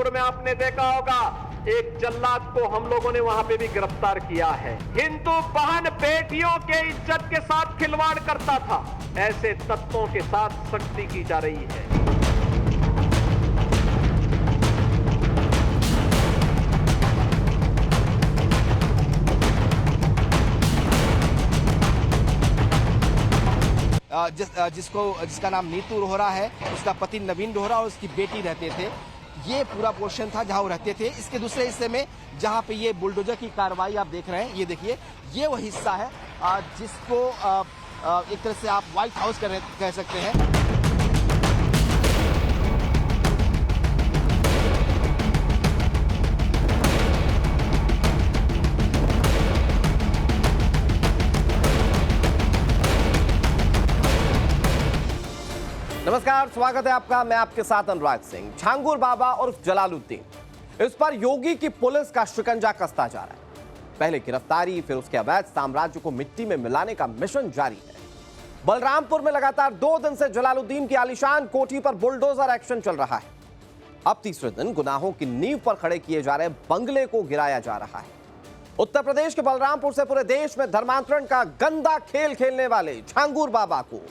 बलरामपुर में आपने देखा होगा, एक जल्लाद को हम लोगों ने वहां पे भी गिरफ्तार किया है। हिंदू बहन बेटियों के इज्जत के साथ खिलवाड़ करता था, ऐसे तत्वों के साथ सख्ती की जा रही है। जिसका नाम नीतू रोहरा है, उसका पति नवीन रोहरा और उसकी बेटी रहते थे। ये पूरा पोर्शन था जहां वो रहते थे। इसके दूसरे हिस्से में जहां पे ये बुलडोजर की कार्रवाई आप देख रहे हैं, ये देखिए, ये वो हिस्सा है जिसको एक तरह से आप व्हाइट हाउस कह सकते हैं। नमस्कार, स्वागत है आपका। मैं आपके साथ अनुराग सिंह। छांगुर बाबा और जलालुद्दीन, इस पर योगी की पुलिस का शिकंजा कसता जा रहा है। पहले गिरफ्तारी, फिर उसके अवैध साम्राज्य को मिट्टी में मिलाने का मिशन जारी है। बलरामपुर में लगातार 2 दिन से जलालुद्दीन की आलीशान कोठी पर बुलडोजर एक्शन चल रहा है। अब तीसरे दिन गुनाहों की नींव पर खड़े किए जा रहे बंगले को गिराया जा रहा है। उत्तर प्रदेश के बलरामपुर से पूरे देश में धर्मांतरण का गंदा खेल खेलने वाले छांगुर बाबा को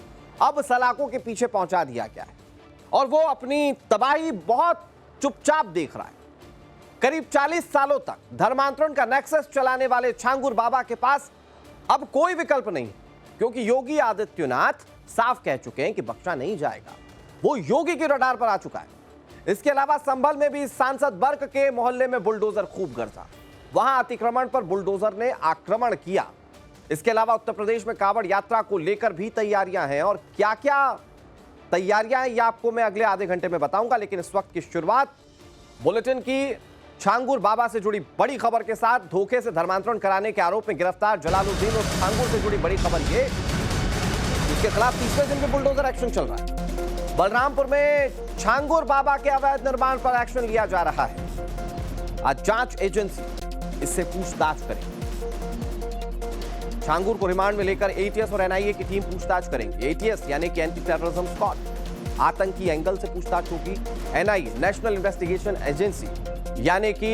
अब सलाखों के पीछे पहुंचा दिया गया है और वो अपनी तबाही बहुत चुपचाप देख रहा है। करीब 40 सालों तक धर्मांतरण का नेक्सस चलाने वाले छांगुर बाबा के पास अब कोई विकल्प नहीं, क्योंकि योगी आदित्यनाथ साफ कह चुके हैं कि बख्शा नहीं जाएगा। वो योगी के रडार पर आ चुका है। इसके अलावा संभल में भी सांसद बर्क के मोहल्ले में बुलडोजर खूब गरजा। वहां अतिक्रमण पर बुलडोजर ने आक्रमण किया। इसके अलावा उत्तर प्रदेश में कांवड़ यात्रा को लेकर भी तैयारियां हैं, और क्या क्या तैयारियां हैं ये आपको मैं अगले आधे घंटे में बताऊंगा। लेकिन इस वक्त की शुरुआत बुलेटिन की छांगुर बाबा से जुड़ी बड़ी खबर के साथ। धोखे से धर्मांतरण कराने के आरोप में गिरफ्तार जलालुद्दीन और छांगुर से जुड़ी बड़ी खबर ये, इसके खिलाफ तीसरे दिन भी बुलडोजर एक्शन चल रहा है। बलरामपुर में छांगुर बाबा के अवैध निर्माण पर एक्शन लिया जा रहा है। आज जांच एजेंसी इससे पूछताछ करेगी। छांगुर को रिमांड में लेकर एटीएस और एनआईए की टीम पूछताछ करेंगी। एटीएस यानी कि एंटी टेररिज्म स्क्वाड आतंकी एंगल से पूछताछ होगी। एनआईए नेशनल इन्वेस्टिगेशन एजेंसी यानी कि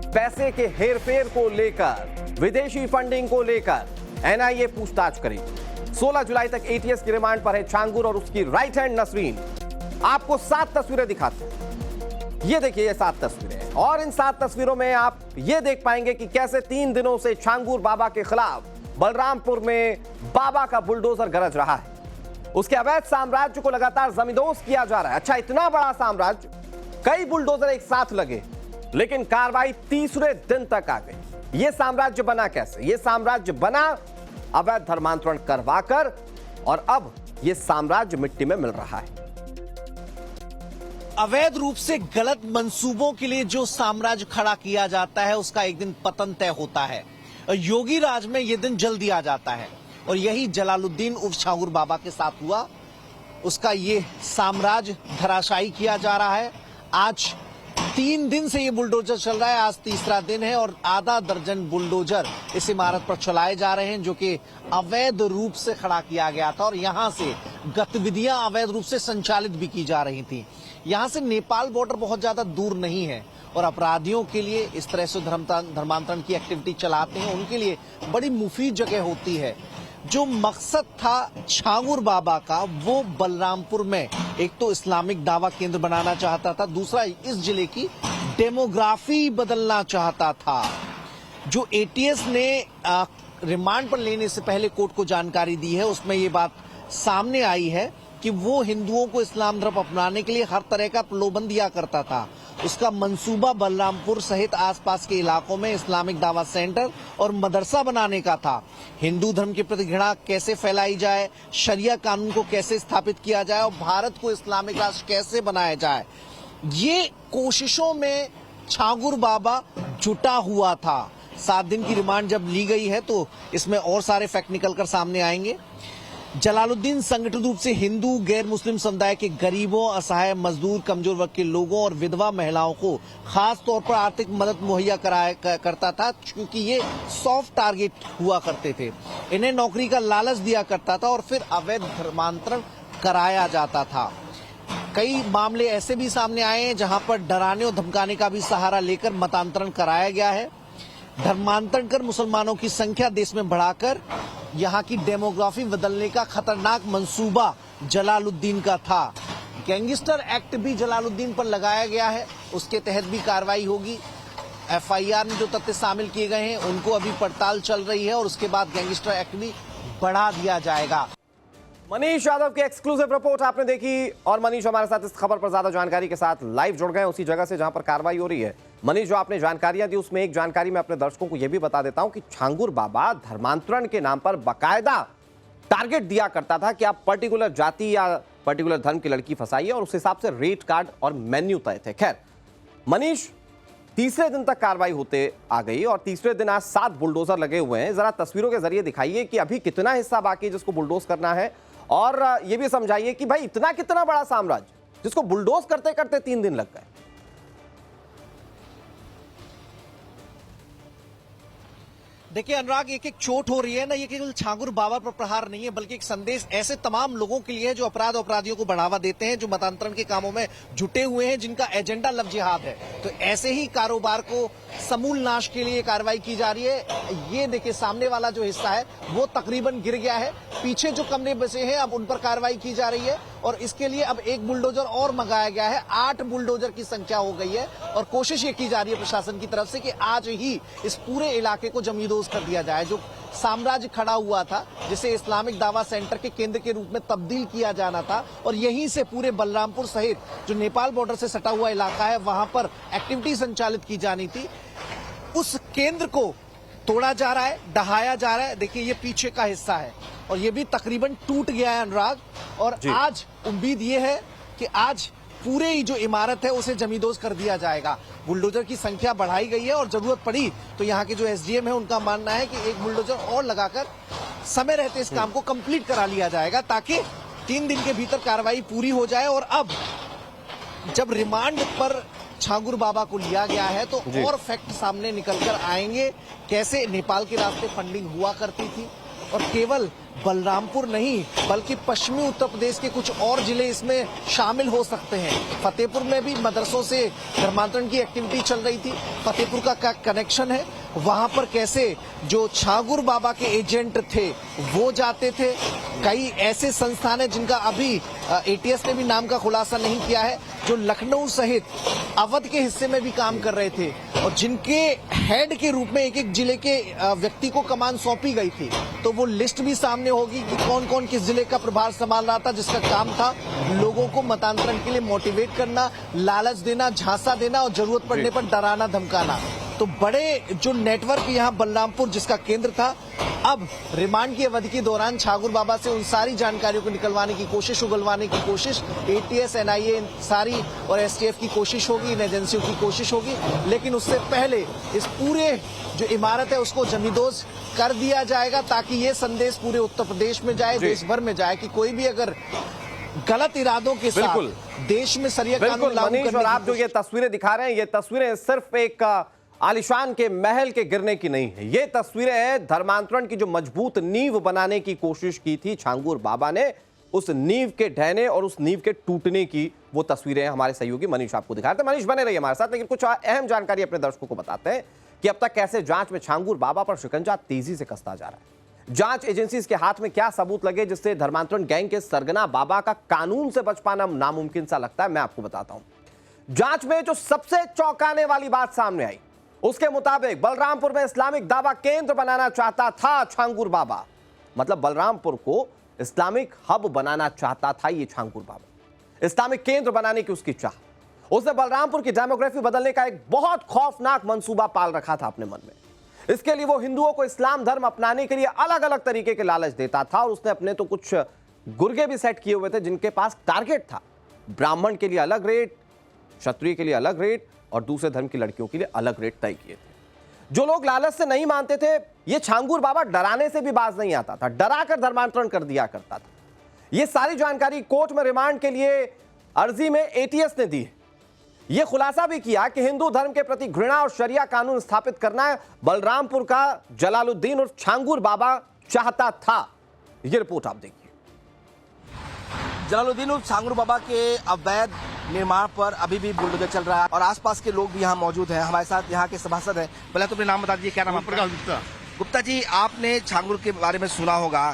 पैसे के हेरफेर को लेकर, विदेशी फंडिंग को लेकर एनआईए पूछताछ करेगी। 16 जुलाई तक एटीएस की रिमांड पर है छांगुर और उसकी राइट हैंड नसरीन। आपको 7 तस्वीरें दिखाते हैं। ये देखिए, ये 7 तस्वीरें, और इन 7 तस्वीरों में आप ये देख पाएंगे कि कैसे 3 दिनों से छांगुर बाबा के खिलाफ बलरामपुर में बाबा का बुलडोजर गरज रहा है। उसके अवैध साम्राज्य को लगातार जमींदोज किया जा रहा है। अच्छा, इतना बड़ा साम्राज्य, कई बुलडोजर एक साथ लगे, लेकिन कार्रवाई तीसरे दिन तक आ गई। यह साम्राज्य बना कैसे? यह साम्राज्य बना अवैध धर्मांतरण करवाकर, और अब यह साम्राज्य मिट्टी में मिल रहा है। अवैध रूप से गलत मंसूबों के लिए जो साम्राज्य खड़ा किया जाता है, उसका एक दिन पतन तय होता है। योगी राज में यह दिन जल्दी आ जाता है, और यही जलालुद्दीन उर्फ छांगुर बाबा के साथ हुआ। उसका ये साम्राज्य धराशायी किया जा रहा है। आज 3 दिन से ये बुलडोजर चल रहा है, आज तीसरा दिन है, और आधा दर्जन बुलडोजर इस इमारत पर चलाए जा रहे हैं, जो कि अवैध रूप से खड़ा किया गया था, और यहां से गतिविधियां अवैध रूप से संचालित भी की जा रही थी। यहां से नेपाल बॉर्डर बहुत ज्यादा दूर नहीं है, और अपराधियों के लिए इस तरह से धर्मांतरण की एक्टिविटी चलाते हैं, उनके लिए बड़ी मुफीद जगह होती है। जो मकसद था छांगुर बाबा का, वो बलरामपुर में एक तो इस्लामिक दावा केंद्र बनाना चाहता था, दूसरा इस जिले की डेमोग्राफी बदलना चाहता था। जो एटीएस ने रिमांड पर लेने से पहले कोर्ट को जानकारी दी है, उसमें ये बात सामने आई है कि वो हिंदुओं को इस्लाम धर्म अपनाने के लिए हर तरह का प्रलोभन दिया करता था। उसका मंसूबा बलरामपुर सहित आसपास के इलाकों में इस्लामिक दावा सेंटर और मदरसा बनाने का था। हिंदू धर्म के प्रति घृणा कैसे फैलाई जाए, शरिया कानून को कैसे स्थापित किया जाए, और भारत को इस्लामिक राष्ट्र कैसे बनाया जाए, ये कोशिशों में छांगुर बाबा जुटा हुआ था। 7 दिन की रिमांड जब ली गई है, तो इसमें और सारे फैक्ट निकलकर सामने आएंगे। जलालुद्दीन संगठित रूप से हिंदू, गैर मुस्लिम समुदाय के गरीबों, असहाय मजदूर, कमजोर वर्ग के लोगों और विधवा महिलाओं को खास तौर पर आर्थिक मदद मुहैया करता था, क्योंकि ये सॉफ्ट टारगेट हुआ करते थे। इन्हें नौकरी का लालच दिया करता था और फिर अवैध धर्मांतरण कराया जाता था। कई मामले ऐसे भी सामने आए हैं जहां पर डराने और धमकाने का भी सहारा लेकर मतांतरण कराया गया है। धर्मांतरण कर मुसलमानों की संख्या देश में बढ़ाकर यहां की डेमोग्राफी बदलने का खतरनाक मंसूबा जलालुद्दीन का था। गैंगस्टर एक्ट भी जलालुद्दीन पर लगाया गया है, उसके तहत भी कार्रवाई होगी। एफआईआर में जो तथ्य शामिल किए गए हैं उनको अभी पड़ताल चल रही है और उसके बाद गैंगस्टर एक्ट भी बढ़ा दिया जाएगा। मनीष यादव की एक्सक्लूसिव रिपोर्ट आपने देखी और मनीष हमारे साथ इस खबर पर ज्यादा जानकारी के साथ लाइव जुड़ गए उसी जगह से जहां पर कार्रवाई हो रही है। मनीष, जो आपने जानकारियां दी उसमें एक जानकारी मैं अपने दर्शकों को यह भी बता देता हूं कि छांगुर बाबा धर्मांतरण के नाम पर बाकायदा टारगेट दिया करता था कि आप पर्टिकुलर जाति या पर्टिकुलर धर्म की लड़की फंसाइए और उस हिसाब से रेट कार्ड और मेन्यू तय थे। खैर मनीष, तीसरे दिन तक कार्रवाई होते आ गई और तीसरे दिन आज 7 बुलडोजर लगे हुए हैं। जरा तस्वीरों के जरिए दिखाइए कि अभी कितना हिस्सा बाकी है जिसको बुलडोज करना है और यह भी समझाइए कि भाई इतना कितना बड़ा साम्राज्य जिसको बुलडोज करते करते 3 दिन लग गए। देखिए अनुराग, एक एक चोट हो रही है ना, ये केवल छांगुर बाबा पर प्रहार नहीं है बल्कि एक संदेश ऐसे तमाम लोगों के लिए है जो अपराधियों को बढ़ावा देते हैं, जो मतांतरण के कामों में जुटे हुए हैं, जिनका एजेंडा लव जिहाद है। तो ऐसे ही कारोबार को समूल नाश के लिए कार्रवाई की जा रही है। ये देखिए सामने वाला जो हिस्सा है वो तकरीबन गिर गया है, पीछे जो कमरे बचे हैं अब उन पर कार्रवाई की जा रही है और इसके लिए अब एक बुलडोजर और मंगाया गया है। 8 बुलडोजर की संख्या हो गई है और कोशिश ये की जा रही है प्रशासन की तरफ से कि आज ही इस पूरे इलाके को जमींदोज कर दिया जाए। जो साम्राज्य खड़ा हुआ था, जिसे इस्लामिक दावा सेंटर के केंद्र के रूप में तब्दील किया जाना था और यहीं से पूरे बलरामपुर सहित जो नेपाल बॉर्डर से सटा हुआ इलाका है वहां पर एक्टिविटी संचालित की जानी थी, उस केंद्र को तोड़ा जा रहा है, ढहाया जा रहा है। देखिए ये पीछे का हिस्सा है और ये भी तकरीबन टूट गया है अनुराग। और आज उम्मीद ये है कि आज पूरे ही जो इमारत है उसे जमींदोज कर दिया जाएगा। बुलडोजर की संख्या बढ़ाई गई है और जरूरत पड़ी तो यहाँ के जो एसडीएम है उनका मानना है कि एक बुलडोजर और लगाकर समय रहते इस काम को कंप्लीट करा लिया जाएगा ताकि 3 दिन के भीतर कार्रवाई पूरी हो जाए। और अब जब रिमांड पर छांगुर बाबा को लिया गया है तो और फैक्ट सामने निकलकर आएंगे, कैसे नेपाल के रास्ते फंडिंग हुआ करती थी और केवल बलरामपुर नहीं बल्कि पश्चिमी उत्तर प्रदेश के कुछ और जिले इसमें शामिल हो सकते हैं। फतेहपुर में भी मदरसों से धर्मांतरण की एक्टिविटी चल रही थी, फतेहपुर का क्या कनेक्शन है, वहां पर कैसे जो छांगुर बाबा के एजेंट थे वो जाते थे। कई ऐसे संस्थान हैं जिनका अभी एटीएस ने भी नाम का खुलासा नहीं किया है, जो लखनऊ सहित अवध के हिस्से में भी काम कर रहे थे और जिनके हेड के रूप में एक एक जिले के व्यक्ति को कमान सौंपी गई थी। तो वो लिस्ट भी सामने होगी कि कौन कौन किस जिले का प्रभार संभाल रहा था, जिसका काम था लोगों को मतांतरण के लिए मोटिवेट करना, लालच देना, झांसा देना और जरूरत पड़ने पर डराना धमकाना। तो बड़े जो नेटवर्क यहाँ बलरामपुर जिसका केंद्र था, अब रिमांड की अवधि के दौरान छांगुर बाबा से उन सारी जानकारियों को निकलवाने की कोशिश, उगलवाने की कोशिश एटीएस, एनआईए सारी और एसटीएफ की कोशिश होगी, इन एजेंसियों की कोशिश होगी। लेकिन उससे पहले इस पूरे जो इमारत है उसको जमींदोज कर दिया जाएगा ताकि ये संदेश पूरे उत्तर प्रदेश में जाए, देश भर में जाए कि कोई भी अगर गलत इरादों के साथ देश में शरिया कानून लागू करने की। और आप जो ये तस्वीरें दिखा रहे हैं, ये तस्वीरें सिर्फ एक आलिशान के महल के गिरने की नहीं है, ये तस्वीरें हैं धर्मांतरण की जो मजबूत नींव बनाने की कोशिश की थी छांगुर बाबा ने, उस नींव के ढहने और उस नींव के टूटने की वो तस्वीरें हमारे सहयोगी मनीष आपको दिखा रहे थे। मनीष बने रहिए हमारे साथ, लेकिन कुछ अहम जानकारी अपने दर्शकों को बताते हैं कि अब तक कैसे जांच में छांगुर बाबा पर शिकंजा तेजी से कसता जा रहा है। जांच एजेंसीज के हाथ में क्या सबूत लगे जिससे धर्मांतरण गैंग के सरगना बाबा का कानून से बच पाना नामुमकिन सा लगता है, मैं आपको बताता हूं। जांच में जो सबसे चौंकाने वाली बात सामने आई उसके मुताबिक बलरामपुर में इस्लामिक दावा केंद्र बनाना चाहता था छांगुर बाबा। मतलब बलरामपुर को इस्लामिक हब बनाना चाहता था ये छांगुर बाबा, इस्लामिक केंद्र बनाने की उसकी चाह। उसने बलरामपुर की डेमोग्राफी बदलने का एक बहुत खौफनाक मंसूबा पाल रखा था अपने मन में। इसके लिए वो हिंदुओं को इस्लाम धर्म अपनाने के लिए अलग अलग तरीके के लालच देता था और उसने अपने तो कुछ गुर्गे भी सेट किए हुए थे जिनके पास टारगेट था। ब्राह्मण के लिए अलग रेट, क्षत्रिय के लिए अलग रेट और दूसरे धर्म की लड़कियों के लिए अलग रेट तय किए थे। जो लोग लालच से नहीं मानते थे, ये छांगुर बाबा डराने से भी बाज नहीं आता था, डरा कर धर्मांतरण कर दिया करता था। ये सारी जानकारी कोर्ट में रिमांड के लिए अर्जी में एटीएस ने दी है। यह खुलासा भी किया कि हिंदू धर्म के प्रति घृणा और शरिया कानून स्थापित करना बलरामपुर का जलालुद्दीन और छांगुर बाबा चाहता था। यह रिपोर्ट आप देखिए। जलालुद्दीन उर्फ छांगुर बाबा के अवैध निर्माण पर अभी भी बुलडोजर चल रहा है और आसपास के लोग भी यहाँ मौजूद हैं। हमारे साथ यहाँ के सभासद हैं। पहले तो अपने नाम बता दीजिए, क्या नाम है? प्रकाश गुप्ता। गुप्ता जी, आपने छांगुर के बारे में सुना होगा,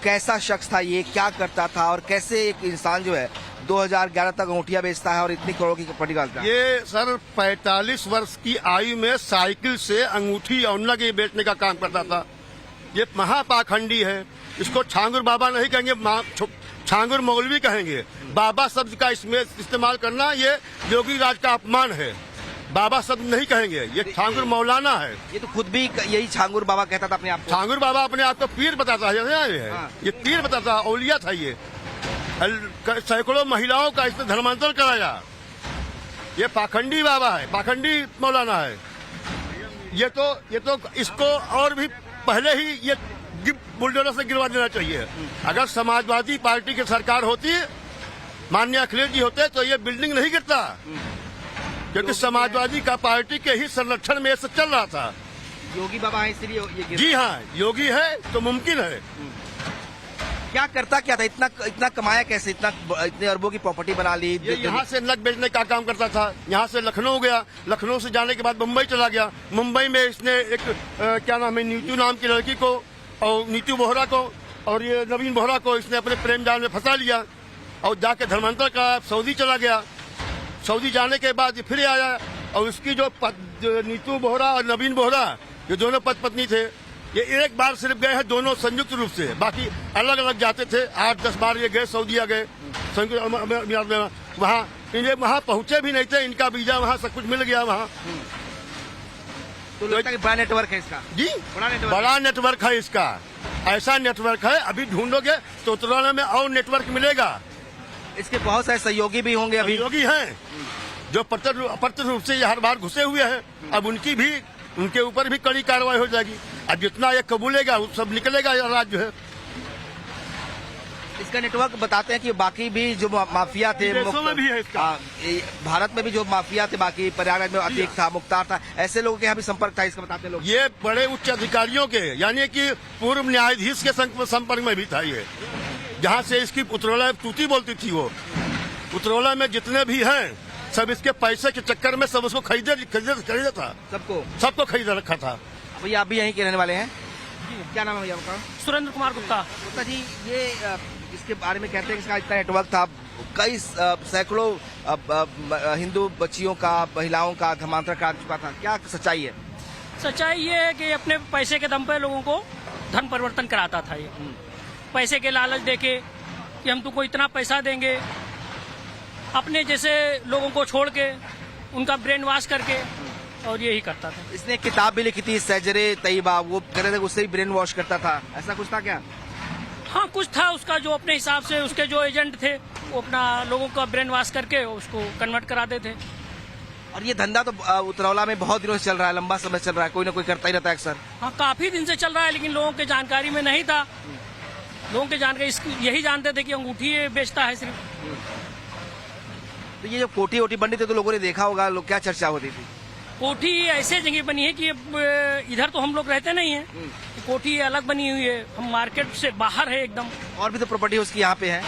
कैसा शख्स था ये, क्या करता था और कैसे एक इंसान जो है 2011 तक अंगूठियां बेचता है और इतनी करोड़ की प्रॉपर्टी करता है? ये सर 45 वर्ष की आयु में साइकिल से अंगूठी और नग बेचने का काम करता था। ये महापाखंडी है। इसको छांगुर बाबा नहीं कहेंगे, छांगुर मौलवी कहेंगे। बाबा शब्द का इसमें इस्तेमाल करना ये योगी राज का अपमान है। बाबा शब्द नहीं कहेंगे, ये छांगुर मौलाना है। ये तो खुद भी यही छांगुर बाबा कहता था अपने आप को। छांगुर बाबा अपने आप को पीर बताता है। हाँ। ये पीर बताता, औलिया था ये। सैकड़ों महिलाओं का इसने धर्मांतरण कराया। ये पाखंडी बाबा है, पाखंडी मौलाना है। ये तो इसको और भी पहले ही ये बुलडोजर से गिरवा देना चाहिए। अगर समाजवादी पार्टी की सरकार होती, माननीय अखिलेश जी होते, तो ये बिल्डिंग नहीं गिरता, क्योंकि समाजवादी का पार्टी के ही संरक्षण में से चल रहा था। योगी बाबा है इसलिए ये गिर... जी हाँ, योगी है तो मुमकिन है। क्या करता क्या था? इतना कमाया कैसे? इतने अरबों की प्रॉपर्टी बना ली। ये यहाँ से नग बेचने का काम करता था। यहाँ से लखनऊ गया, लखनऊ से जाने के बाद मुंबई चला गया। मुंबई में इसने एक क्या नाम है, नीतू नाम की लड़की को और नीतू बोहरा को और ये नवीन बोहरा को इसने अपने प्रेम जाल में फंसा लिया और जाके धर्मांतर का सऊदी चला गया। सऊदी जाने के बाद फिर आया और उसकी जो नीतू बोहरा और नवीन बोहरा, ये दोनों पति पत्नी थे, ये एक बार सिर्फ गए हैं दोनों संयुक्त रूप से, बाकी अलग अलग जाते थे। 8-10 बार ये गए, सऊदीया गए, वहाँ इन्हें वहाँ पहुंचे भी नहीं थे। इनका वीजा वहाँ सब कुछ मिल गया वहाँ। तो लगता है कि बड़ा नेटवर्क है इसका। जी, बड़ा नेटवर्क है इसका। ऐसा नेटवर्क है, अभी ढूंढोगे तो उत्तराखंड में और नेटवर्क मिलेगा। इसके बहुत सारे सहयोगी भी होंगे अभी। सहयोगी हैं जो अप्रत्यक्ष रूप से हर बार घुसे हुए हैं। अब उनके ऊपर भी कड़ी कार्रवाई हो जाएगी। अब जितना ये कबूलेगा वो सब निकलेगा। यह राज्य है, इसका नेटवर्क बताते हैं कि बाकी भी जो माफिया थे, विदेशों में भी है इसका। भारत में भी जो माफिया थे, बाकी प्रयागराज में अतीक था, मुख्तार था, ऐसे लोगों के यहाँ भी संपर्क था, इसका बताते हैं लोग। ये बड़े उच्च अधिकारियों के, यानी कि पूर्व न्यायाधीश के संपर्क में भी था ये। जहाँ से इसकी उत्तरोला तूती बोलती थी, वो उत्तरोला में जितने भी हैं सब इसके पैसे के चक्कर में सब उसको खरीदा था। सबको खरीदा रखा था। भैया आप भी यहीं के रहने वाले हैं? क्या नाम है भैया आपका? सुरेंद्र कुमार गुप्ता। गुप्ता जी, ये इसके बारे में कहते हैं कि इसका इतना नेटवर्क था, कई सैकड़ों हिंदू बच्चियों का, महिलाओं का धर्मांतरण करा चुका था। क्या सच्चाई है? सच्चाई ये है कि अपने पैसे के दम पे लोगों को धर्म परिवर्तन कराता था। ये पैसे के लालच देके कि हम तुमको इतना पैसा देंगे, अपने जैसे लोगों को छोड़ के उनका ब्रेन वॉश करके, और यही करता था। इसने एक किताब भी लिखी थी, सजरे तैयबा, वो कह रहे थे उससे ही ब्रेन वॉश करता था, ऐसा कुछ था क्या? हाँ, कुछ था उसका, जो अपने हिसाब से उसके जो एजेंट थे वो अपना लोगों का ब्रेन वॉश करके उसको कन्वर्ट कराते थे। और ये धंधा तो उतरौला में बहुत दिनों से चल रहा है, लंबा समय चल रहा है, कोई ना कोई करता ही रहता है अक्सर। हाँ, काफी दिन से चल रहा है, लेकिन लोगों के जानकारी में नहीं था। लोगों के जानकारी यही जानते थे कि अंगूठी बेचता है सिर्फ। तो ये जो कोठी वोटी बनी थी तो लोगों ने देखा होगा, लोग क्या चर्चा होती थी? कोठी ऐसे जगह बनी है कि इधर तो हम लोग रहते नहीं है, कोठी अलग बनी हुई है, हम मार्केट से बाहर है एकदम। और भी तो प्रॉपर्टी उसकी यहाँ पे है।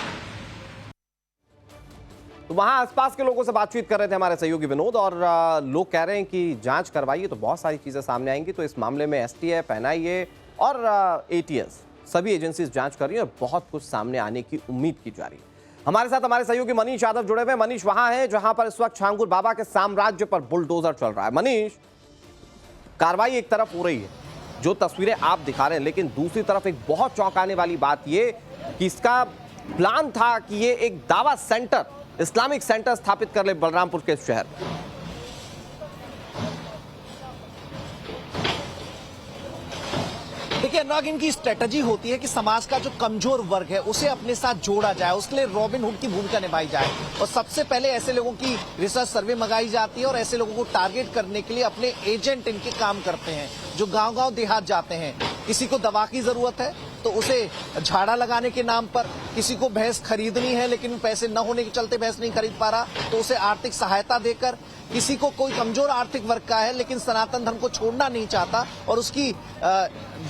तो वहां आसपास के लोगों से बातचीत कर रहे थे हमारे सहयोगी विनोद, और लोग कह रहे हैं कि जांच करवाइए तो बहुत सारी चीजें सामने आएंगी। तो इस मामले में एसटीएफ, एनआईए और एटीएस सभी एजेंसीज जांच कर रही है और बहुत कुछ सामने आने की उम्मीद की जा रही है। हमारे साथ हमारे सहयोगी मनीष यादव जुड़े हुए हैं। मनीष वहां है जहां पर इस वक्त छांगुर बाबा के साम्राज्य पर बुलडोजर चल रहा है। मनीष, कार्रवाई एक तरफ हो रही है, जो तस्वीरें आप दिखा रहे हैं, लेकिन दूसरी तरफ एक बहुत चौंकाने वाली बात ये कि इसका प्लान था कि ये एक दावा सेंटर, इस्लामिक सेंटर स्थापित कर ले बलरामपुर के शहर में। देखिए अनुराग, इनकी स्ट्रेटजी होती है कि समाज का जो कमजोर वर्ग है उसे अपने साथ जोड़ा जाए, उसके लिए रॉबिन हुड की भूमिका निभाई जाए। और सबसे पहले ऐसे लोगों की रिसर्च सर्वे मंगाई जाती है और ऐसे लोगों को टारगेट करने के लिए अपने एजेंट इनके काम करते हैं, जो गांव-गांव देहात जाते हैं। किसी को दवा की जरूरत है तो तो उसे झाड़ा लगाने के नाम पर, किसी को भैंस खरीदनी है लेकिन पैसे न होने के चलते भैंस नहीं खरीद पा रहा तो उसे आर्थिक सहायता देकर, किसी को कोई कमजोर आर्थिक वर्ग का है लेकिन सनातन धर्म को छोड़ना नहीं चाहता और उसकी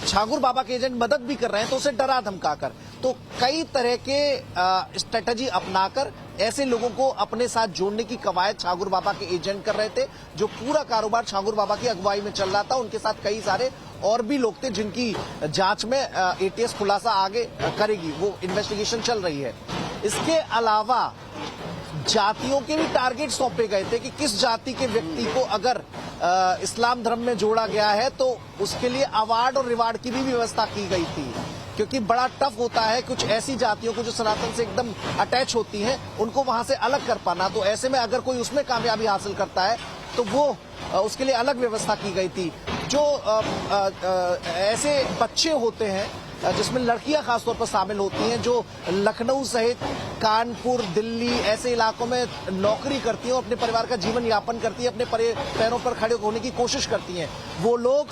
छांगुर बाबा के एजेंट मदद भी कर रहे हैं तो उसे डरा धमकाकर, तो कई तरह के स्ट्रेटजी अपनाकर ऐसे लोगों को अपने साथ जोड़ने की कवायद छांगुर बाबा के एजेंट कर रहे थे। जो पूरा कारोबार छांगुर बाबा की अगुवाई में चल रहा था, उनके साथ कई सारे और भी लोग थे जिनकी जांच में एटीएस खुलासा आगे करेगी, वो इन्वेस्टिगेशन चल रही है। इसके अलावा जातियों के भी टारगेट सौंपे गए थे कि किस जाति के व्यक्ति को अगर इस्लाम धर्म में जोड़ा गया है तो उसके लिए अवार्ड और रिवार्ड की भी व्यवस्था की गई थी, क्योंकि बड़ा टफ होता है कुछ ऐसी जातियों को जो सनातन से एकदम अटैच होती हैं उनको वहां से अलग कर पाना। तो ऐसे में अगर कोई उसमें कामयाबी हासिल करता है तो वो उसके लिए अलग व्यवस्था की गई थी। जो ऐसे बच्चे होते हैं जिसमें लड़कियां खासतौर पर शामिल होती हैं, जो लखनऊ सहित कानपुर, दिल्ली ऐसे इलाकों में नौकरी करती हैं और अपने परिवार का जीवन यापन करती हैं, अपने पैरों पर खड़े होने की कोशिश करती हैं, वो लोग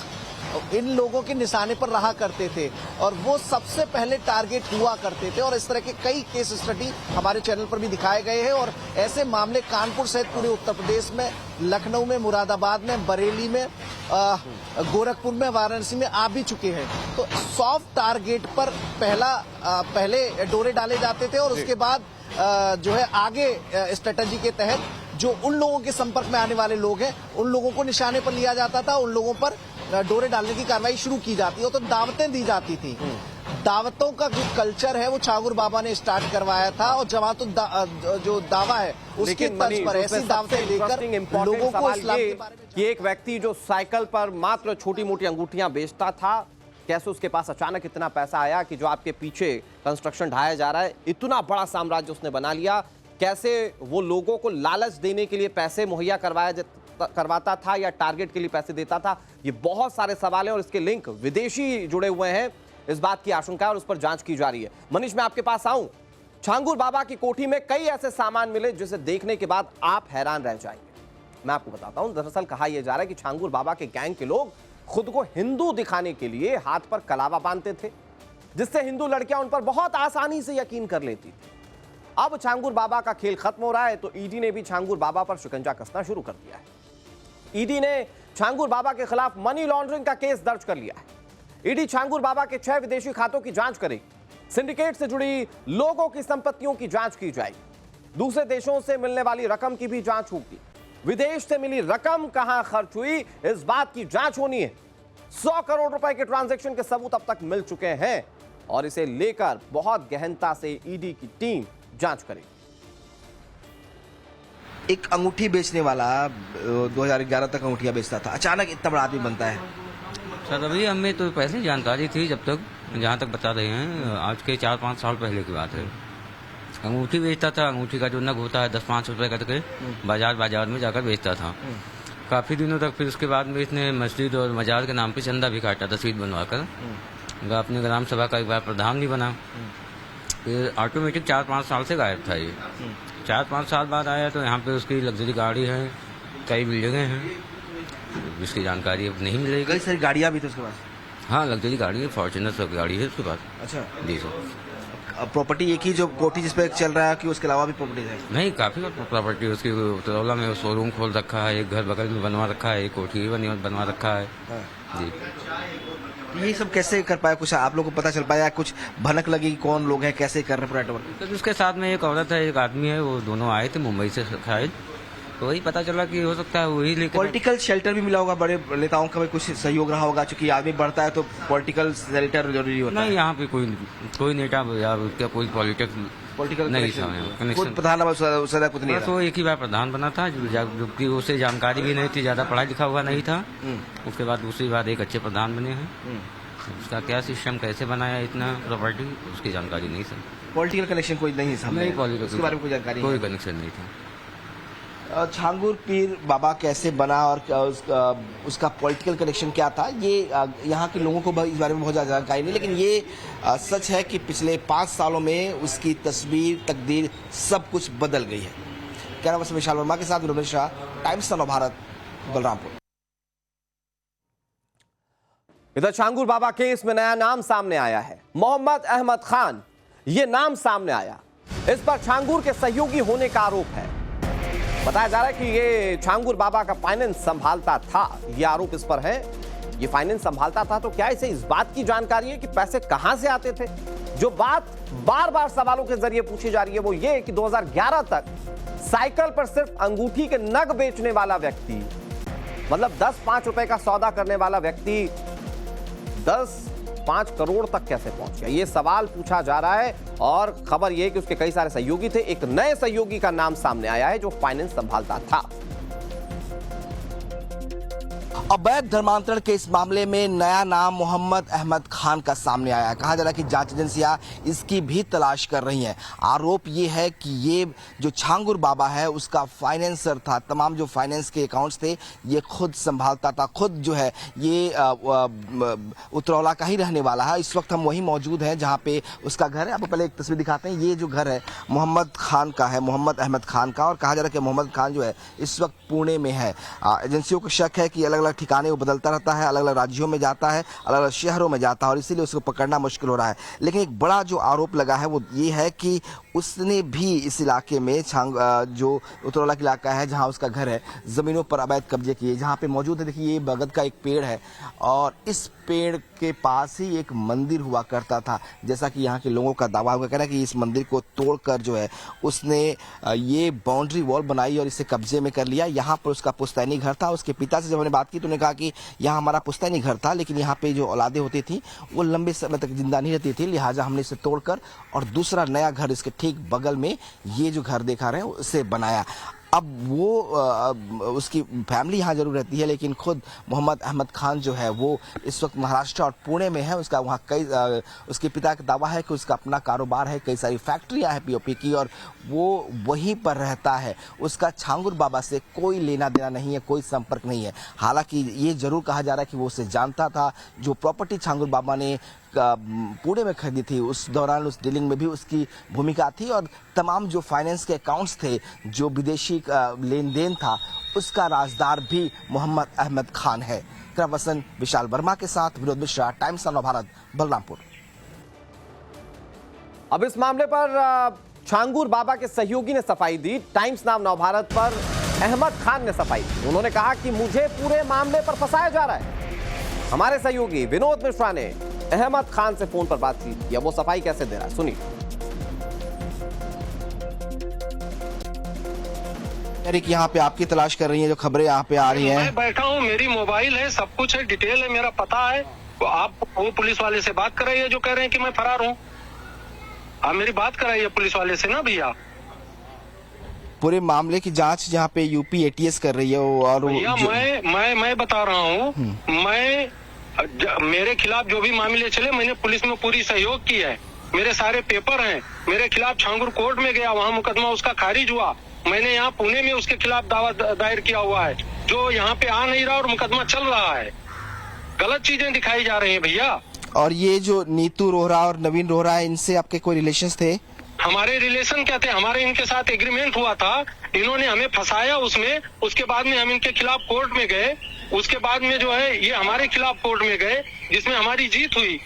इन लोगों के निशाने पर रहा करते थे और वो सबसे पहले टारगेट हुआ करते थे। और इस तरह के कई केस स्टडी हमारे चैनल पर भी दिखाए गए हैं और ऐसे मामले कानपुर सहित पूरे उत्तर प्रदेश में, लखनऊ में, मुरादाबाद में, बरेली में, गोरखपुर में, वाराणसी में आ भी चुके हैं। तो सॉफ्ट टारगेट पर पहले डोरे डाले जाते थे और उसके बाद जो है आगे स्ट्रेटजी के तहत जो उन लोगों के संपर्क में आने वाले लोग हैं उन लोगों को निशाने पर लिया जाता था, उन लोगों पर डोरे डालने की कार्रवाई शुरू की जाती है। तो दावतें दी जाती थी। दावतों का जो कल्चर है वो छांगुर बाबा ने स्टार्ट करवाया था और जवां तो जो दावा है उसके तर्ज पर ऐसी दावतें देकर लोगों को इस्लाम के बारे में कि एक व्यक्ति जो साइकिल पर मात्र छोटी मोटी अंगूठियां बेचता था, कैसे उसके पास अचानक इतना पैसा आया कि जो आपके पीछे कंस्ट्रक्शन ढाया जा रहा है इतना बड़ा साम्राज्य उसने बना लिया, कैसे वो लोगों को लालच देने के लिए पैसे मुहैया करवाता था या टारगेट के लिए पैसे देता था, ये बहुत सारे सवाल हैं और इसके लिंक विदेशी जुड़े हुए हैं, इस बात की आशंका है और उस पर जांच की जा रही है। मनीष, मैं आपके पास आऊं, छांगुर बाबा की कोठी में कई ऐसे सामान मिले जिसे देखने के बाद आप हैरान रह जाएंगे। मैं आपको बताता हूं, दरअसल कहा यह जा रहा है कि छांगुर बाबा के गैंग के लोग खुद को हिंदू दिखाने के लिए हाथ पर कलावा बांधते थे, जिससे हिंदू लड़कियां उन पर बहुत आसानी से यकीन कर लेती थी। अब छांगुर बाबा का खेल खत्म हो रहा है तो ईडी ने भी छांगुर बाबा पर शिकंजा कसना शुरू कर दिया है। ईडी ने छांगुर बाबा के खिलाफ मनी लॉन्ड्रिंग का केस दर्ज कर लिया है। ईडी छांगुर बाबा के 6 विदेशी खातों की जांच करेगी। सिंडिकेट से जुड़ी लोगों की संपत्तियों की जांच की जाएगी। दूसरे देशों से मिलने वाली रकम की भी जांच होगी। विदेश से मिली रकम कहां खर्च हुई इस बात की जांच होनी है। 100 करोड़ रुपए के ट्रांजैक्शन के सबूत अब तक मिल चुके हैं और इसे लेकर बहुत गहनता से ईडी की टीम जांच करेगी। एक अंगूठी बेचने वाला 2011 तक अंगूठियां बेचता था, अचानक इतना बड़ा आदमी बनता है। सर अभी हमें तो पहले जानकारी थी, जब तक जहाँ तक बता रहे हैं आज के 4-5 साल पहले की बात है। अंगूठी बेचता था, अंगूठी का जो नग होता है 10-5 रुपए करके बाजार में जाकर बेचता था काफी दिनों तक। फिर उसके बाद में इसने मस्जिद और मजार के नाम पे चंदा भी काटा, रसीद बनवाकर अपने ग्राम सभा का एक बार प्रधान भी बना। फिर ऑटोमेटिक 4-5 साल से गायब था ये। 4-5 साल बाद आया तो यहाँ पे उसकी लग्जरी गाड़ी है, कई बिल्डिंगें हैं, इसकी जानकारी अब नहीं मिलेगी। कई सारी गाड़ियाँ भी थी उसके पास। हाँ, लग्जरी गाड़ी है, फॉर्च्यूनर सब गाड़ी है उसके पास। अच्छा जी सर। प्रॉपर्टी एक ही जो कोठी जिस पे चल रहा है कि उसके अलावा भी प्रॉपर्टी है? नहीं, काफी प्रॉपर्टी उसकी। तरौला में शोरूम खोल रखा है, एक घर बगल में बनवा रखा है, एक कोठी बनवा रखा है। जी। ये सब कैसे कर पाया? कुछ आप लोग को पता चल पाया? कुछ भनक लगी कौन लोग हैं, कैसे कर रहे हैं? तो उसके साथ में एक औरत है, एक आदमी है, वो दोनों आए थे मुंबई से शायद, तो वही पता चला कि हो सकता है वही लेकर। पॉलिटिकल शेल्टर भी मिला होगा, बड़े नेताओं का भी कुछ सहयोग रहा होगा, क्योंकि आदमी बढ़ता है तो पॉलिटिकल शेल्टर जरूरी होता है। नहीं, यहाँ पे कोई नेता या उसका कोई पॉलिटिकल नहीं था, प्रधान कुछ नहीं, बस वो एक ही बार प्रधान बना था, जबकि उसे जानकारी भी नहीं थी, ज्यादा पढ़ा लिखा हुआ नहीं था। उसके बाद दूसरी बार एक अच्छे प्रधान बने हैं। उसका क्या सिस्टम, कैसे बनाया इतना प्रॉपर्टी, उसकी जानकारी नहीं सर। पॉलिटिकल कनेक्शन कोई नहीं है? नहीं, पॉलिटिकल उसके बारे में कोई जानकारी? कोई कनेक्शन नहीं था। छांगुर पीर बाबा कैसे बना और उसका पॉलिटिकल कनेक्शन क्या था, ये यहाँ के लोगों को इस बारे में बहुत ज़्यादा जानकारी नहीं, लेकिन ये सच है कि पिछले 5 सालों में उसकी तस्वीर, तकदीर सब कुछ बदल गई है। कैमरा पर्सन विशाल वर्मा के साथ रमेश शाह, टाइम्स नव भारत, बलरामपुर। इधर छांगुर बाबा केस में नया नाम सामने आया है, मोहम्मद अहमद खान, ये नाम सामने आया। इस पर छांगुर के सहयोगी होने का आरोप है। बताया जा रहा है कि ये छांगुर बाबा का फाइनेंस संभालता था, ये आरोप इस पर है। ये फाइनेंस संभालता था तो क्या इसे इस बात की जानकारी है कि पैसे कहां से आते थे? जो बात बार बार सवालों के जरिए पूछी जा रही है वो ये कि 2011 तक साइकिल पर सिर्फ अंगूठी के नग बेचने वाला व्यक्ति, मतलब 10-5 रुपए का सौदा करने वाला व्यक्ति 10-5 करोड़ तक कैसे पहुंच गया, ये सवाल पूछा जा रहा है। और खबर यह कि उसके कई सारे सहयोगी थे। एक नए सहयोगी का नाम सामने आया है जो फाइनेंस संभालता था। अवैध धर्मांतरण के इस मामले में नया नाम मोहम्मद अहमद खान का सामने आया है। कहा जा रहा है कि जांच एजेंसियां इसकी भी तलाश कर रही हैं। आरोप ये है कि ये जो छांगुर बाबा है उसका फाइनेंसर था, तमाम जो फाइनेंस के अकाउंट्स थे ये खुद संभालता था। खुद जो है ये उतरौला का ही रहने वाला है। इस वक्त हम वहीं मौजूद हैं जहाँ पे उसका घर है। आपको पहले एक तस्वीर दिखाते हैं। ये जो घर है मोहम्मद खान का है, मोहम्मद अहमद खान का। और कहा जा रहा है कि मोहम्मद खान जो है इस वक्त पुणे में है। एजेंसियों को शक है कि अलग अलग ठिकाने वो बदलता रहता है, अलग अलग राज्यों में जाता है, अलग अलग शहरों में जाता है और इसीलिए उसको पकड़ना मुश्किल हो रहा है। लेकिन एक बड़ा जो आरोप लगा है वो ये है कि उसने भी इस इलाके में जो उतरौला का इलाका है जहां उसका घर है, जमीनों पर अवैध कब्जे किए। जहां पे मौजूद है, देखिए ये बगद का एक पेड़ है और इस पेड़ के पास ही एक मंदिर हुआ करता था। जैसा कि यहाँ के लोगों का दावा हुआ कहना है कि इस मंदिर को तोड़कर जो है उसने ये बाउंड्री वॉल बनाई और इसे कब्जे में कर लिया। यहाँ पर उसका पुश्तैनी घर था। उसके पिता से जब हमने बात की तो उन्होंने कहा कि यहाँ हमारा पुश्तैनी घर था, लेकिन यहाँ पे जो औलादे होती थी वो लंबे समय तक जिंदा नहीं रहती थी, लिहाजा हमने इसे तोड़कर और दूसरा नया घर इसके ठीक बगल में ये जो घर देखा रहे हैं उसे बनाया। अब वो उसकी फैमिली यहाँ जरूर रहती है, लेकिन खुद मोहम्मद अहमद खान जो है वो इस वक्त महाराष्ट्र और पुणे में है। उसका वहाँ कई उसके पिता का दावा है कि उसका अपना कारोबार है, कई सारी फैक्ट्रियाँ हैं पीओपी की और वो वहीं पर रहता है। उसका छांगुर बाबा से कोई लेना देना नहीं है, कोई संपर्क नहीं है। हालांकि ये जरूर कहा जा रहा है कि वो उसे जानता था। जो प्रॉपर्टी छांगुर बाबा ने पुणे में खरीदी थी उस दौरान उस डीलिंग में भी उसकी भूमिका थी और तमाम जो फाइनेंस के अकाउंट्स थे, जो विदेशी लेन देन था, उसका राजदार भी मोहम्मद अहमद खान है। वसन विशाल वर्मा के साथ विनोद मिश्रा, टाइम्स ऑफ नवभारत, बलरामपुर। अब इस मामले पर छांगुर बाबा के सहयोगी ने सफाई दी। टाइम्स नाम नवभारत पर अहमद खान ने सफाई दी। उन्होंने कहा कि मुझे पूरे मामले पर फंसाया जा रहा है। हमारे सहयोगी विनोद मिश्रा ने अहमद खान से फोन पर बातचीत की। वो सफाई कैसे दे रहा है सुनिए। यहाँ पे आपकी तलाश कर रही है, जो खबरें यहाँ पे आ रही हैं। मैं बैठा हूँ, मेरी मोबाइल है, सब कुछ है, डिटेल है, मेरा पता है। तो आप वो पुलिस वाले से बात कराइए जो कह रहे हैं कि मैं फरार हूँ। आप मेरी बात कराइए पुलिस वाले से ना भैया। पूरे मामले की जांच जहाँ पे यूपी एटीएस कर रही है और भैया मैं बता रहा हूँ, मेरे खिलाफ जो भी मामले चले मैंने पुलिस में पूरी सहयोग की है। मेरे सारे पेपर हैं, मेरे खिलाफ छांगुर कोर्ट में गया, वहाँ मुकदमा उसका खारिज हुआ। मैंने यहाँ पुणे में उसके खिलाफ दावा दायर किया हुआ है, जो यहाँ पे आ नहीं रहा और मुकदमा चल रहा है। गलत चीजें दिखाई जा रही हैं भैया। और ये जो नीतू रोहरा और नवीन रोहरा है, इनसे आपके कोई रिलेशंस थे? हमारे रिलेशन क्या थे? हमारे इनके साथ एग्रीमेंट हुआ था, इन्होंने हमें फंसाया उसमें। उसके बाद में हम इनके खिलाफ कोर्ट में गए, उसके बाद में जो है ये हमारे खिलाफ कोर्ट में गए, जिसमें हमारी जीत हुई।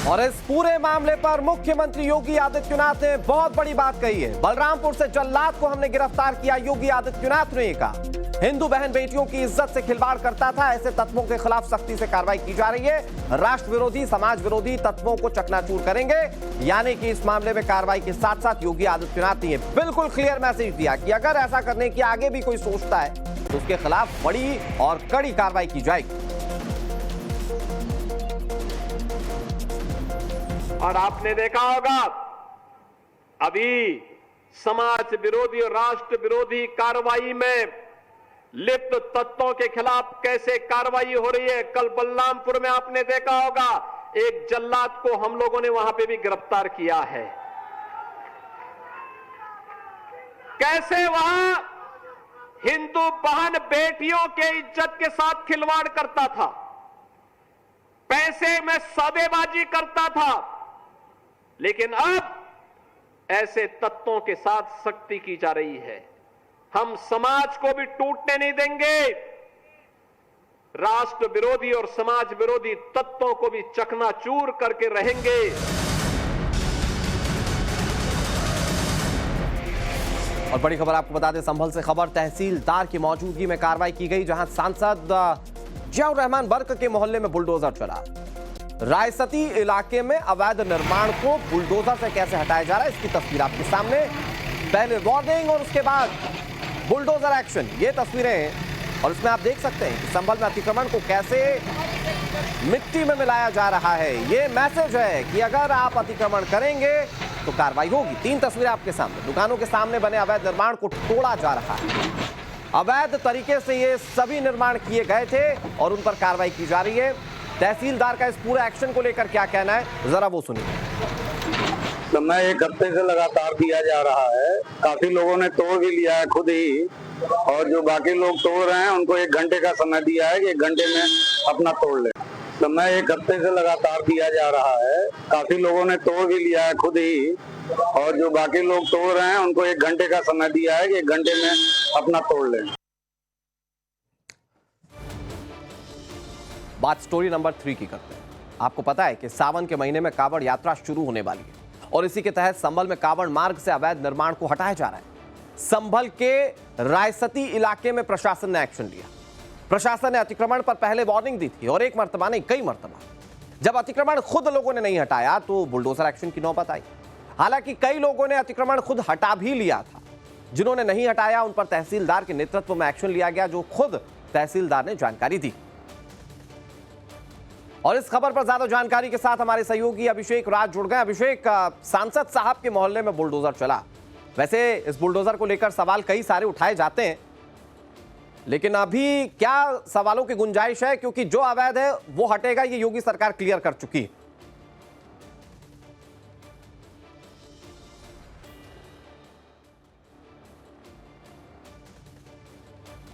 और इस पूरे मामले पर मुख्यमंत्री योगी आदित्यनाथ ने बहुत बड़ी बात कही है। बलरामपुर से जल्लाद को हमने गिरफ्तार किया, योगी आदित्यनाथ ने कहा हिंदू बहन बेटियों की इज्जत से खिलवाड़ करता था, ऐसे तत्वों के खिलाफ सख्ती से कार्रवाई की जा रही है। राष्ट्र विरोधी, समाज विरोधी तत्वों को चकनाचूर करेंगे। यानी कि इस मामले में कार्रवाई के साथ साथ योगी आदित्यनाथ ने बिल्कुल क्लियर मैसेज दिया कि अगर ऐसा करने की आगे भी कोई सोचता है तो उसके खिलाफ बड़ी और कड़ी कार्रवाई की जाएगी। और आपने देखा होगा अभी समाज विरोधी और राष्ट्र विरोधी कार्रवाई में लिप्त तत्वों के खिलाफ कैसे कार्रवाई हो रही है। कल बलरामपुर में आपने देखा होगा एक जल्लाद को हम लोगों ने वहां पे भी गिरफ्तार किया है। कैसे वहां हिंदू बहन बेटियों के इज्जत के साथ खिलवाड़ करता था, पैसे में सौदेबाजी करता था, लेकिन अब ऐसे तत्वों के साथ सख्ती की जा रही है। हम समाज को भी टूटने नहीं देंगे, राष्ट्र विरोधी और समाज विरोधी तत्वों को भी चकनाचूर करके रहेंगे। और बड़ी खबर आपको बता दें, संभल से खबर, तहसीलदार की मौजूदगी में कार्रवाई की गई, जहां सांसद जियाउर रहमान बर्क के मोहल्ले में बुलडोजर चला। रायसती इलाके में अवैध निर्माण को बुलडोजर से कैसे हटाया जा रहा है, इसकी तस्वीर आपके सामने। पहले वार्निंग और उसके बाद बुलडोजर एक्शन, ये तस्वीरें हैं। और इसमें आप देख सकते हैं कि संभल में अतिक्रमण को कैसे मिट्टी में मिलाया जा रहा है। ये मैसेज है कि अगर आप अतिक्रमण करेंगे तो कार्रवाई होगी। 3 तस्वीरें आपके सामने, दुकानों के सामने बने अवैध निर्माण को तोड़ा जा रहा है। अवैध तरीके से ये सभी निर्माण किए गए थे और उन पर कार्रवाई की जा रही है। तहसीलदार का इस पूरे एक्शन को लेकर क्या कहना है, जरा वो सुनिए। समय 1 हफ्ते से लगातार दिया जा रहा है। काफी लोगों ने तोड़ भी लिया है खुद ही, और जो बाकी लोग तोड़ रहे हैं उनको 1 घंटे का समय दिया है कि 1 घंटे में अपना तोड़ ले। समय 1 हफ्ते से लगातार दिया जा रहा है। काफी लोगों ने तोड़ भी लिया है खुद ही, और जो बाकी लोग तोड़ रहे हैं उनको 1 घंटे का समय दिया है कि 1 घंटे में अपना तोड़ लें। बात स्टोरी नंबर 3 की करते हैं। आपको पता है कि सावन के महीने में कांवड़ यात्रा शुरू होने वाली है और इसी के तहत संभल में कांवड़ मार्ग से अवैध निर्माण को हटाया जा रहा है। संभल के रायसती इलाके में प्रशासन ने एक्शन लिया। प्रशासन ने अतिक्रमण पर पहले वार्निंग दी थी और एक मर्तबा नहीं, कई मर्तबा। जब अतिक्रमण खुद लोगों ने नहीं हटाया तो बुलडोजर एक्शन की नौबत आई। हालांकि कई लोगों ने अतिक्रमण खुद हटा भी लिया था। जिन्होंने नहीं हटाया उन पर तहसीलदार के नेतृत्व में एक्शन लिया गया, जो खुद तहसीलदार ने जानकारी दी। और इस खबर पर ज्यादा जानकारी के साथ हमारे सहयोगी अभिषेक राज जुड़ गए। अभिषेक, सांसद साहब के मोहल्ले में बुलडोजर चला। वैसे इस बुलडोजर को लेकर सवाल कई सारे उठाए जाते हैं, लेकिन अभी क्या सवालों की गुंजाइश है, क्योंकि जो अवैध है वो हटेगा, ये योगी सरकार क्लियर कर चुकी है।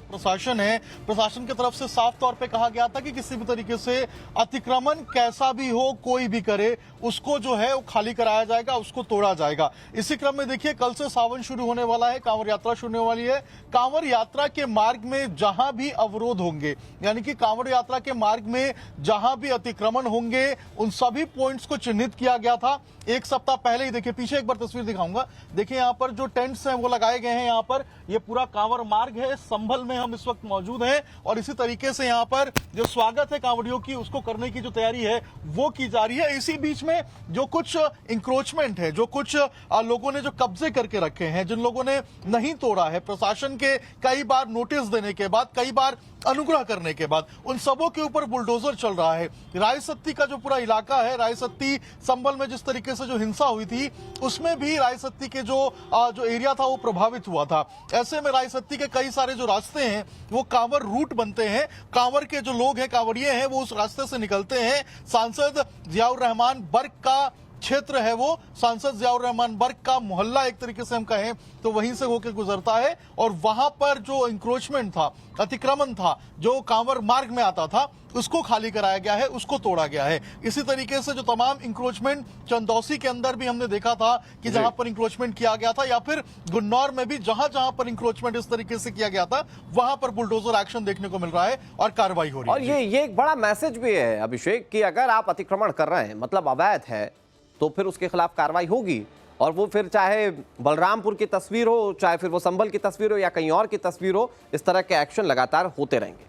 प्रशासन है, प्रशासन की तरफ से साफ तौर पे कहा गया था कि किसी भी तरीके से अतिक्रमण कैसा भी हो, कोई भी करे, उसको जो है वो खाली कराया जाएगा, उसको तोड़ा जाएगा। इसी क्रम में देखिए, कल से सावन शुरू होने वाला है, कांवड़ यात्रा शुरू होने वाली है। कांवड़ यात्रा के मार्ग में जहां भी अवरोध होंगे, यानी कि कांवड़ यात्रा के मार्ग में जहां भी अतिक्रमण होंगे, उन सभी पॉइंट्स को चिन्हित किया गया था। 1 सप्ताह पहले ही देखिए, पीछे एक बार तस्वीर दिखाऊंगा। देखिए यहाँ पर जो टेंट्स हैं वो लगाए गए हैं। यहाँ पर ये पूरा कांवड़ मार्ग है, संभल में हम इस वक्त मौजूद हैं और इसी तरीके से यहाँ पर जो स्वागत है कांवड़ियों की, उसको करने की जो तैयारी है वो की जा रही है। इसी बीच में जो कुछ इंक्रोचमेंट है, जो कुछ लोगों ने जो कब्जे करके रखे हैं, जिन लोगों ने नहीं तोड़ा है, प्रशासन के कई बार नोटिस देने के बाद, कई बार अनुग्रह करने के बाद, उन सबों के ऊपर बुलडोजर चल रहा है। रायसती का जो पूरा इलाका है, रायसती संभल में जिस तरीके से जो हिंसा हुई थी, उसमें भी रायसती के जो एरिया था वो प्रभावित हुआ था। ऐसे में रायसती के कई सारे जो रास्ते हैं वो कांवड़ रूट बनते हैं। कांवड़ के जो लोग हैं, कांवड़िए हैं, वो उस रास्ते से निकलते हैं। सांसद जियाउर रहमान बर्क का क्षेत्र है वो, सांसद जियाउर रहमान बर्क का मोहल्ला एक तरीके से हम कहें तो वहीं से होकर गुजरता है। और वहां पर जो इंक्रोचमेंट था, अतिक्रमण था, जो कांवड़ मार्ग में आता था, उसको खाली कराया गया है, उसको तोड़ा गया है। इसी तरीके से जो तमाम इंक्रोचमेंट चंदौसी के अंदर भी हमने देखा था कि जहां पर इंक्रोचमेंट किया गया था, या फिर गुन्नौर में भी जहां जहां पर इंक्रोचमेंट इस तरीके से किया गया था, वहां पर बुलडोजर एक्शन देखने को मिल रहा है और कार्रवाई हो रही है। और ये एक बड़ा मैसेज भी है अभिषेक, कि अगर आप अतिक्रमण कर रहे हैं, मतलब अवैध है, तो फिर उसके खिलाफ कार्रवाई होगी। और वो फिर चाहे बलरामपुर की तस्वीर हो, चाहे फिर वो संभल की तस्वीर हो या कहीं और की तस्वीर हो, इस तरह के एक्शन लगातार होते रहेंगे।